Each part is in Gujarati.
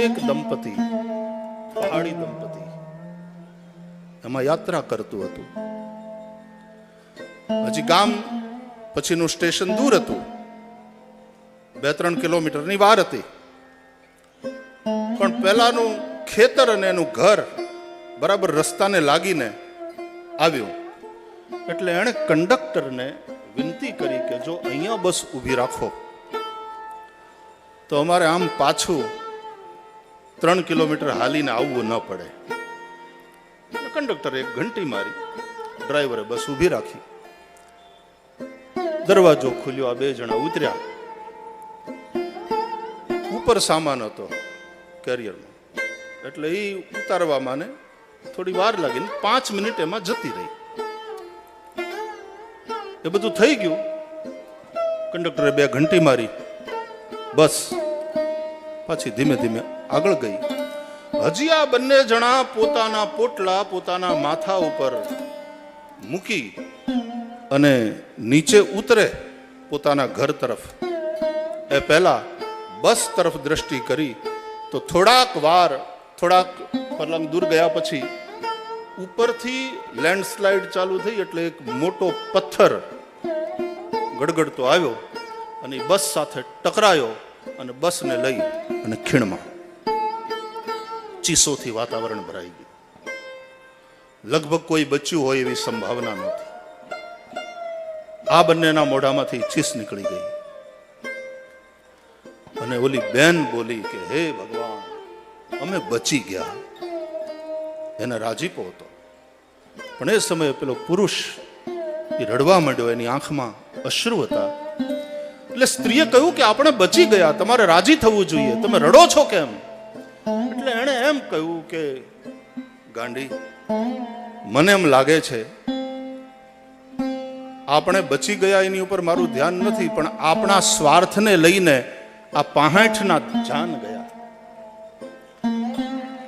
એક દંપતી, પહાડી દંપતી, એમાં યાત્રા કરતું હતું. હજી ગામ પછીનું સ્ટેશન દૂર હતું, 2-3 કિલોમીટરની વાર હતી. પણ પેલાનું ખેતર અને એનું ઘર બરાબર રસ્તાને લાગીને આવ્યું. એટલે એણે કંડક્ટરને વિનંતી કરી કે જો અહીંયા બસ ઊભી રાખો તો અમારે આમ પાછું 3 કિલોમીટર હાલીને આવવું ન પડે. કંડક્ટરે એક ઘંટી મારી, ડ્રાઈવરે બસ ઊભી રાખી. દરવાજો ખુલ્યો, આ 2 જણા ઉતર્યા. ઉપર સામાન હતો કેરિયરમાં, એટલે એ ઉતારવામાં ને થોડી વાર લાગી, 5 મિનિટ એમાં જતી રહી. એ બધું થઈ ગયું. કંડક્ટરે 2 ઘંટી મારી, બસ પાછી ધીમે ધીમે આગળ ગઈ. હજી આ બંને જણા પોતાના પોટલા પોતાના માથા ઉપર મૂકી અને નીચે ઉતરે પોતાના ઘર તરફ, એ પહેલા બસ તરફ દ્રષ્ટિ કરી તો થોડાક પલંગ દૂર ગયા પછી ઉપરથી લેન્ડસ્લાઇડ ચાલુ થઈ. એટલે એક મોટો પથ્થર ગડગડતો આવ્યો અને બસ સાથે ટકરાયો અને બસને લઈ અને ખીણમાં. ચીસોથી વાતાવરણ ભરાઈ ગયું. લગભગ કોઈ બચ્યું હોય એવી સંભાવના નહોતી. આ બંનેના મોઢામાંથી ચીસ નીકળી ગઈ અને ઓલી બેન બોલી કે હે ભગવાન, અમે બચી ગયા. એને રાજીપો હતો. પણ એ સમયે પેલો પુરુષ એ રડવા માંડ્યો, એની આંખમાં અશ્રુ હતા. એટલે સ્ત્રીએ કહ્યું કે આપણે બચી ગયા, તમારે રાજી થવું જોઈએ, તમે રડો છો કેમ? એટલે એણે એમ કહ્યું કે ગાંડી, મને એમ લાગે છે આપણે બચી ગયા એની ઉપર મારું ધ્યાન નથી, પણ આપણા સ્વાર્થને લઈને આ 65ના જાન ગયા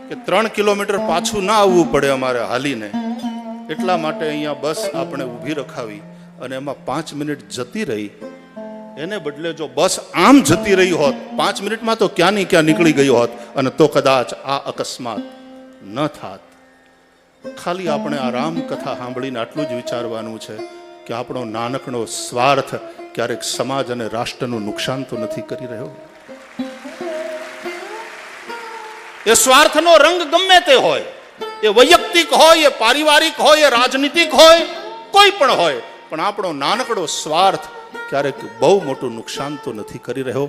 કે 3 કિલોમીટર પાછું ના આવવું પડે અમારે હાલીને, એટલા માટે અહીંયા બસ આપણે ઊભી રખાવી અને એમાં 5 મિનિટ જતી રહી. એને બદલે જો બસ આમ જતી રહી હોત 5 મિનિટમાં તો ક્યાં ની ક્યાં નીકળી ગયો હોત અને તો કદાચ આ અકસ્માત ન થાત. ખાલી આપણે આ રામ કથા સાંભળીને આટલું જ વિચારવાનું છે કે આપણો નાનકડો સ્વાર્થ ક્યારેક સમાજ અને રાષ્ટ્રનું નુકસાન તો નથી કરી રહ્યો. એ સ્વાર્થનો રંગ ગમે તે હોય, એ વૈયક્તિક હોય, એ પારિવારિક હોય, એ રાજનીતિક હોય, કોઈ પણ હોય, પણ આપણો નાનકડો સ્વાર્થ ક્યારેક બહુ મોટું નુકસાન તો નથી કરી રહ્યો.